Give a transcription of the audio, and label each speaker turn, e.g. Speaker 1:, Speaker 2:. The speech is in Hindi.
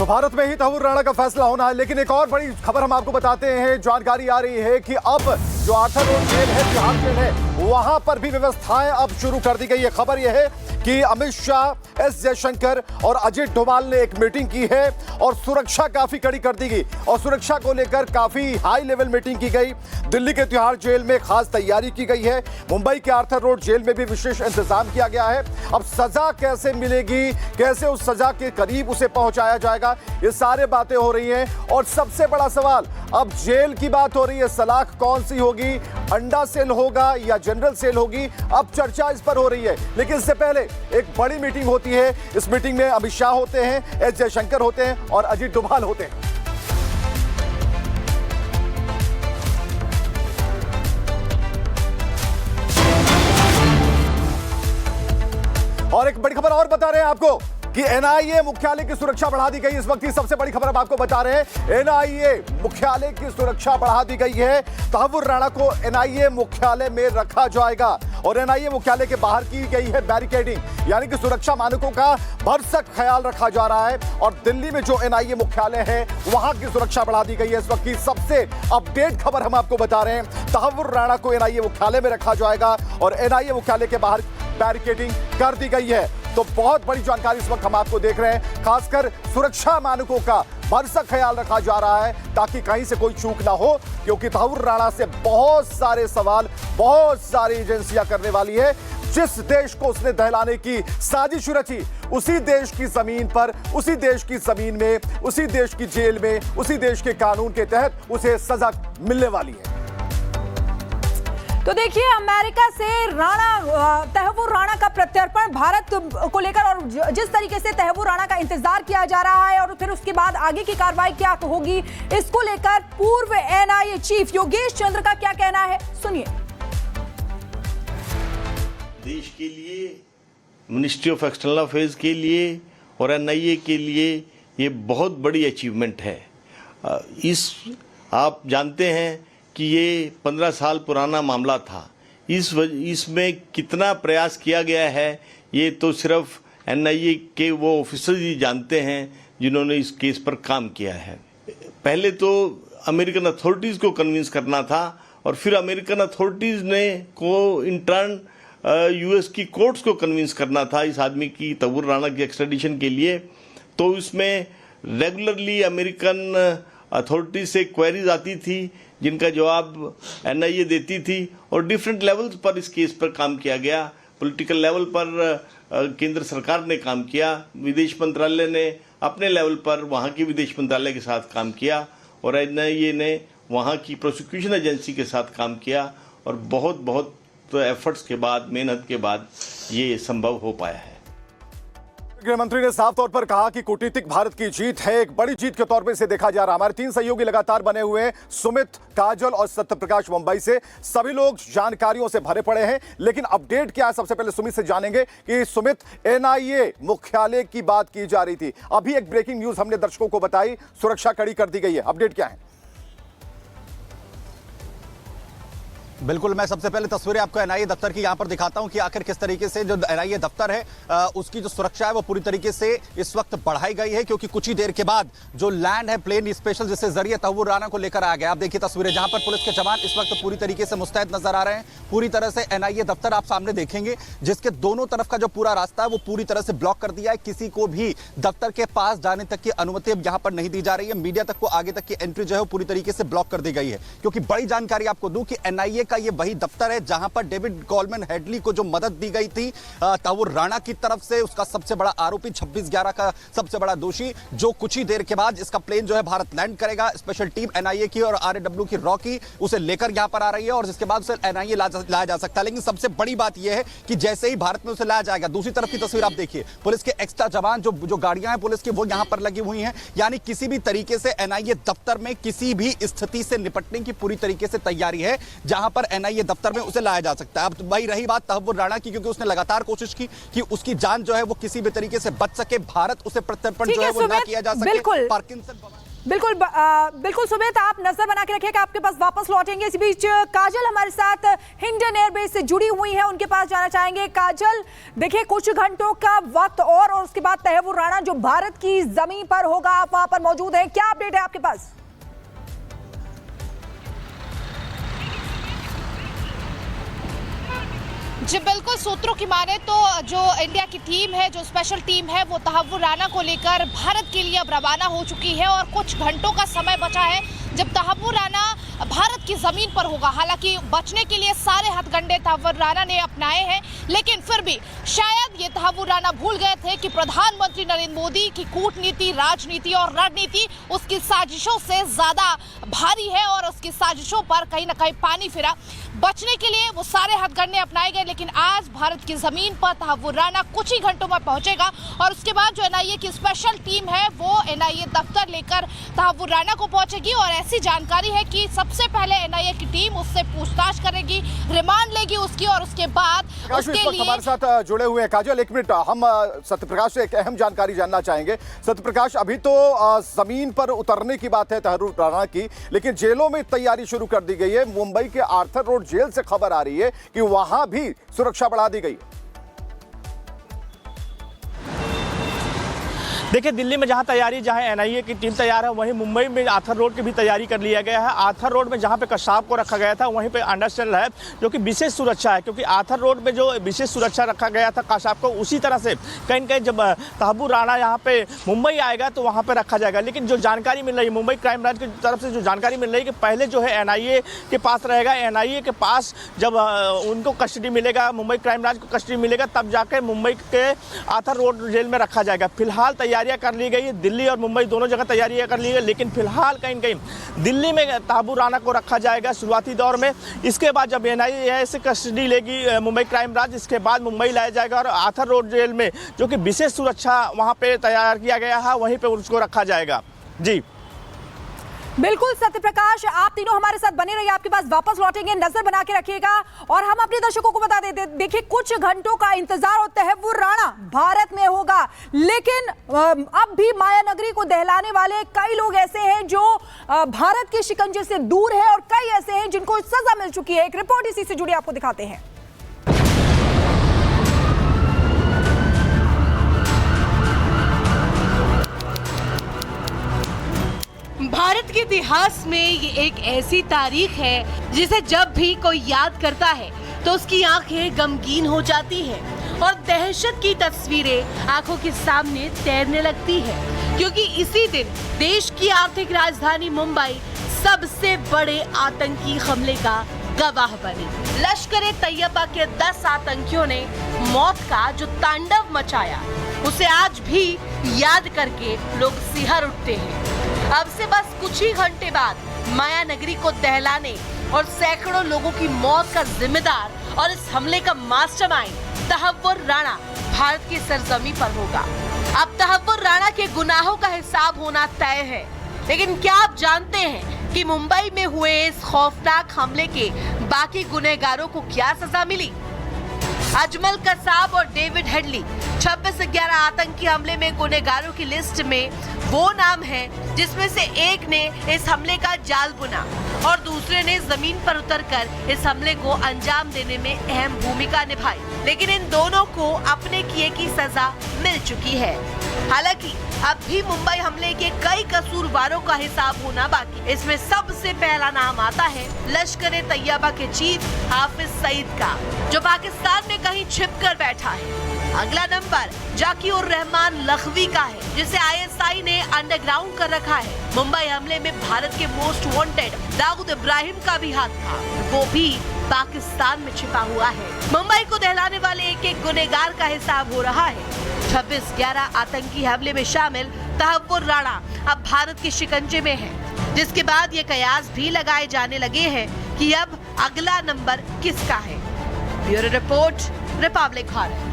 Speaker 1: भारत में ही तहव्वुर राणा का फैसला होना है, लेकिन एक और बड़ी खबर हम आपको बताते हैं। जानकारी आ रही है कि अब जो आर्थर रोड जेल है, तिहाड़ जेल है, वहां पर भी व्यवस्थाएं अब शुरू कर दी गई है। खबर यह है कि अमित शाह, एस जयशंकर और अजित डोभाल ने एक मीटिंग की है और सुरक्षा काफी कड़ी कर दी गई और सुरक्षा को लेकर काफी हाई लेवल मीटिंग की गई। दिल्ली के तिहाड़ जेल में खास तैयारी की गई है। मुंबई के आर्थर रोड जेल में भी विशेष इंतजाम किया गया है। अब सजा कैसे मिलेगी, कैसे उस सजा के करीब उसे पहुंचाया जाएगा, ये सारे बातें हो रही हैं। और सबसे बड़ा सवाल, अब जेल की बात हो रही है, सलाख कौन सी होगी, अंडा सेल होगा या जनरल सेल होगी, अब चर्चा इस पर हो रही है। लेकिन इससे पहले एक बड़ी मीटिंग होती है। इस मीटिंग में अमित शाह होते हैं, एस जयशंकर होते हैं और अजित डोभाल होते हैं। और एक बड़ी खबर और बता रहे हैं आपको कि एनआईए मुख्यालय की सुरक्षा बढ़ा दी गई। इस वक्त की सबसे बड़ी खबर हम आपको बता रहे हैं, एनआईए मुख्यालय की सुरक्षा बढ़ा दी गई है। तहव्वुर राणा को एनआईए मुख्यालय में रखा जाएगा और एनआईए मुख्यालय के बाहर की गई है बैरिकेडिंग, यानी कि सुरक्षा मानकों का भरसक ख्याल रखा जा रहा है। और दिल्ली में जो एनआईए मुख्यालय है, वहां की सुरक्षा बढ़ा दी गई है। इस वक्त की सबसे अपडेट खबर हम आपको बता रहे हैं, तहव्वुर राणा को एनआईए मुख्यालय में रखा जाएगा और एनआईए मुख्यालय के बाहर बैरिकेडिंग कर दी गई है। तो बहुत बड़ी जानकारी इस वक्त हम आपको देख रहे हैं। खासकर सुरक्षा मानकों का भरसक ख्याल रखा जा रहा है ताकि कहीं से कोई चूक ना हो, क्योंकि तहव्वुर राणा से बहुत सारे सवाल बहुत सारी एजेंसियां करने वाली है। जिस देश को उसने दहलाने की साजिश रची, उसी देश की जमीन पर, उसी देश की जमीन में, उसी देश की जेल में, उसी देश के कानून के तहत उसे सजा मिलने वाली है।
Speaker 2: तो देखिए, अमेरिका से तहव्वुर राणा का प्रत्यर्पण भारत को लेकर और जिस तरीके से तहव्वुर राणा का इंतजार किया जा रहा है और फिर उसके बाद आगे की कार्रवाई क्या होगी, इसको लेकर पूर्व एनआईए चीफ योगेश चंद्र का क्या कहना है, सुनिए।
Speaker 3: देश के लिए, मिनिस्ट्री ऑफ एक्सटर्नल अफेयर्स के लिए और एनआईए के लिए ये बहुत बड़ी अचीवमेंट है। आप जानते हैं कि ये 15 साल पुराना मामला था। इसमें कितना प्रयास किया गया है, ये तो सिर्फ एनआईए के वो ऑफिसर्स ही जानते हैं जिन्होंने इस केस पर काम किया है। पहले तो अमेरिकन अथॉरिटीज़ को कन्विंस करना था और फिर अमेरिकन अथॉरिटीज़ ने को इन टर्न यूएस की कोर्ट्स को कन्विंस करना था इस आदमी की, तहव्वुर राणा की एक्स्ट्रेडिशन के लिए। तो इसमें रेगुलरली अमेरिकन अथॉरिटीज से क्वेरीज आती थी जिनका जवाब एनआईए देती थी और डिफरेंट लेवल्स पर इस केस पर काम किया गया। पॉलिटिकल लेवल पर केंद्र सरकार ने काम किया, विदेश मंत्रालय ने अपने लेवल पर वहाँ की विदेश मंत्रालय के साथ काम किया और एनआईए ने वहाँ की प्रोसिक्यूशन एजेंसी के साथ काम किया और बहुत एफर्ट्स के बाद, मेहनत के बाद ये संभव हो पाया है।
Speaker 1: गृह मंत्री ने साफ तौर पर कहा कि कूटनीतिक भारत की जीत है, एक बड़ी जीत के तौर पर इसे देखा जा रहा है। हमारे 3 सहयोगी लगातार बने हुए हैं, सुमित, काजल और सत्यप्रकाश मुंबई से। सभी लोग जानकारियों से भरे पड़े हैं, लेकिन अपडेट क्या है, सबसे पहले सुमित से जानेंगे कि सुमित, एनआईए मुख्यालय की बात की जा रही थी, अभी एक ब्रेकिंग न्यूज हमने दर्शकों को बताई, सुरक्षा कड़ी कर दी गई है, अपडेट क्या है?
Speaker 4: बिल्कुल, मैं सबसे पहले तस्वीरें आपको एनआईए दफ्तर की यहां पर दिखाता हूं कि आखिर किस तरीके से जो एनआईए दफ्तर है उसकी जो सुरक्षा है वो पूरी तरीके से इस वक्त बढ़ाई गई है, क्योंकि कुछ ही देर के बाद जो लैंड है प्लेन स्पेशल जिससे जरिए तहव्वुर राणा को लेकर आ गया। आप देखिए तस्वीरें जहां पर पुलिस के जवान इस वक्त पूरी तरीके से मुस्तैद नजर आ रहे हैं। पूरी तरह से एनआईए दफ्तर आप सामने देखेंगे, जिसके दोनों तरफ का जो पूरा रास्ता है वो पूरी तरह से ब्लॉक कर दिया है। किसी को भी दफ्तर के पास जाने तक की अनुमति अब यहां पर नहीं दी जा रही है। मीडिया तक को आगे तक की एंट्री जो है पूरी तरीके से ब्लॉक कर दी गई है, क्योंकि बड़ी जानकारी आपको दूं कि एनआईए का ये वही दफ्तर है जहां पर डेविड कोलमैन हेडली को जो मदद दी गई थी तहव्वुर राणा की तरफ से, उसका सबसे बड़ा आरोपी 26/11 का सबसे बड़ा दोषी, जो कुछ ही देर के बाद इसका प्लेन जो है भारत लैंड करेगा। स्पेशल टीम एनआईए की और आरएडब्ल्यू की रॉकी उसे लेकर यहां पर आ रही है और जिसके बाद उसे एनआईए लाया जा सकता है। लेकिन सबसे बड़ी बात यह है कि जैसे ही भारत में उसे लाया जाएगा, दूसरी तरफ की तस्वीर आप देखिए, पुलिस के एक्स्ट्रा जवान जो गाड़ियां हैं पुलिस की वो यहां पर लगी हुई हैं, यानी किसी भी तरीके से एनआईए दफ्तर में किसी भी स्थिति से निपटने की पूरी तरीके से तैयारी है, जहां पर एनआईए दफ्तर में उसे लाया जा सकता है। अब वही रही बात तहव्वुर राणा की, क्योंकि उसने लगातार कोशिश की कि उसकी जान जो है वो किसी भी तरीके से बच सके, भारत उसे प्रत्यर्पण जो है वो ना किया जा सके।
Speaker 2: बिल्कुल,
Speaker 4: पार्किंसन
Speaker 2: बिल्कुल सुमित, आप नजर बना के रखिएगा, आपके पास वापस लौटेंगे। इसी बीच काजल हमारे साथ हिंडन एयरबेस से जुड़ी हुई है, उनके पास जाना चाहेंगे। काजल, देखिए कुछ घंटों का वक्त और उसके बाद तहव्वुर राणा जो भारत की जमीन पर होगा, आप वहां पर मौजूद हैं, क्या अपडेट है आपके पास?
Speaker 5: जी बिल्कुल, सूत्रों की माने तो जो इंडिया की टीम है, जो स्पेशल टीम है, वो तहव्वुर राणा को लेकर भारत के लिए अब रवाना हो चुकी है और कुछ घंटों का समय बचा है जब तहव्वुर राणा भारत की जमीन पर होगा। हालांकि बचने के लिए सारे हथकंडे तहव्वुर राणा ने अपनाए हैं, लेकिन फिर भी शायद ये तहव्वुर राणा भूल गए थे कि प्रधानमंत्री नरेंद्र मोदी की कूटनीति, राजनीति और रणनीति उसकी साजिशों से ज्यादा भारी है और उसकी साजिशों पर कहीं ना कहीं पानी फिरा। बचने के लिए वो सारे हथकंडे अपनाए गए, लेकिन आज भारत की जमीन पर तहव्वुर राणा कुछ ही घंटों में पहुंचेगा और उसके बाद जो एनआईए की स्पेशल टीम है वो एनआईए दफ्तर लेकर तहव्वुर राणा को पहुंचेगी और ऐसी जानकारी है कि सबसे पहले एनआईए की टीम उससे पूछताछ करेगी, रिमांड लेगी उसकी और उसके बाद उसके लिए
Speaker 1: हमारे साथ जुड़े हुए हैं। काजल, एक मिनट, हम सत्यप्रकाश से एक अहम जानकारी जानना चाहेंगे। सत्यप्रकाश, अभी तो जमीन पर उतरने की बात है तहव्वुर राणा की, लेकिन जेलों में तैयारी शुरू कर दी गई है। मुंबई के आर्थर रोड जेल से खबर आ रही है कि वहां भी सुरक्षा बढ़ा दी गई है।
Speaker 6: देखिए, दिल्ली में जहां तैयारी, जहां एनआईए की टीम तैयार है, वहीं मुंबई में आर्थर रोड की भी तैयारी कर लिया गया है। आर्थर रोड में जहां पे कश्यप को रखा गया था, वहीं पे अंडरस्टैंड है जो कि विशेष सुरक्षा है, क्योंकि आर्थर रोड में जो विशेष सुरक्षा रखा गया था कश्यप को, उसी तरह से कहीं न कहीं जब तहव्वुर राणा यहाँ पे मुंबई आएगा तो वहाँ पर रखा जाएगा। लेकिन जो जानकारी मिल रही है मुंबई क्राइम ब्रांच की तरफ से, जो जानकारी मिल रही है कि पहले जो है एनआईए के पास रहेगा, एनआईए के पास जब उनको कस्टडी मिलेगा, मुंबई क्राइम ब्रांच को कस्टडी मिलेगा, तब जाकर मुंबई के आर्थर रोड जेल में रखा जाएगा। फिलहाल तैयारियां कर ली गई है, दिल्ली और मुंबई दोनों जगह तैयारियां कर ली गई, लेकिन फिलहाल कहीं कहीं दिल्ली में तहव्वुर राणा को रखा जाएगा शुरुआती दौर में। इसके बाद जब एनआईए से कस्टडी लेगी मुंबई क्राइम ब्रांच, इसके बाद मुंबई लाया जाएगा और आर्थर रोड जेल में जो कि विशेष सुरक्षा वहां पे तैयार किया गया है, वहीं पे उसको रखा जाएगा। जी
Speaker 2: बिल्कुल सत्यप्रकाश, आप तीनों हमारे साथ बने रहिए, आपके पास वापस लौटेंगे, नजर बना के रखिएगा। और हम अपने दर्शकों को बता देते, देखिए कुछ घंटों का इंतजार और तहव्वुर राणा भारत में होगा, लेकिन अब भी मायानगरी को दहलाने वाले कई लोग ऐसे हैं जो भारत के शिकंजे से दूर है और कई ऐसे हैं जिनको सजा मिल चुकी है। एक रिपोर्ट इसी से जुड़ी आपको दिखाते हैं।
Speaker 7: भारत के इतिहास में ये एक ऐसी तारीख है जिसे जब भी कोई याद करता है तो उसकी आंखें गमगीन हो जाती हैं और दहशत की तस्वीरें आंखों के सामने तैरने लगती है, क्योंकि इसी दिन देश की आर्थिक राजधानी मुंबई सबसे बड़े आतंकी हमले का गवाह बनी। लश्कर तैयबा के 10 आतंकियों ने मौत का जो तांडव मचाया, उसे आज भी याद करके लोग सिहर उठते हैं। अब से बस कुछ ही घंटे बाद मायानगरी को दहलाने और सैकड़ों लोगों की मौत का जिम्मेदार और इस हमले का मास्टरमाइंड तहव्वुर राणा भारत की सरजमी पर होगा। अब तहव्वुर राणा के गुनाहों का हिसाब होना तय है, लेकिन क्या आप जानते हैं कि मुंबई में हुए इस खौफनाक हमले के बाकी गुनहगारों को क्या सजा मिली? अजमल कसाब और डेविड हेडली 26/11 आतंकी हमले में गुनहगारों की लिस्ट में वो नाम है जिसमें से एक ने इस हमले का जाल बुना और दूसरे ने जमीन पर उतरकर इस हमले को अंजाम देने में अहम भूमिका निभाई, लेकिन इन दोनों को अपने किए की सजा मिल चुकी है। हालांकि अब भी मुंबई हमले के कई कसूरवारों का हिसाब होना बाकी। इसमें सबसे पहला नाम आता है लश्कर तैयबा के चीफ हाफिज सईद का, जो पाकिस्तान में कहीं छिपकर बैठा है। अगला नंबर जाकिउर रहमान लखवी का है, जिसे आईएसआई ने अंडरग्राउंड कर रखा है। मुंबई हमले में भारत के मोस्ट वांटेड दाऊद इब्राहिम का भी हाथ था, वो भी पाकिस्तान में छिपा हुआ है। मुंबई को दहलाने वाले एक एक गुनहगार का हिसाब हो रहा है। 26/11 आतंकी हमले में शामिल तहव्वुर राणा अब भारत के शिकंजे में है, जिसके बाद ये कयास भी लगाए जाने लगे हैं कि अब अगला नंबर किसका है। Bureau report, Republic Bharat.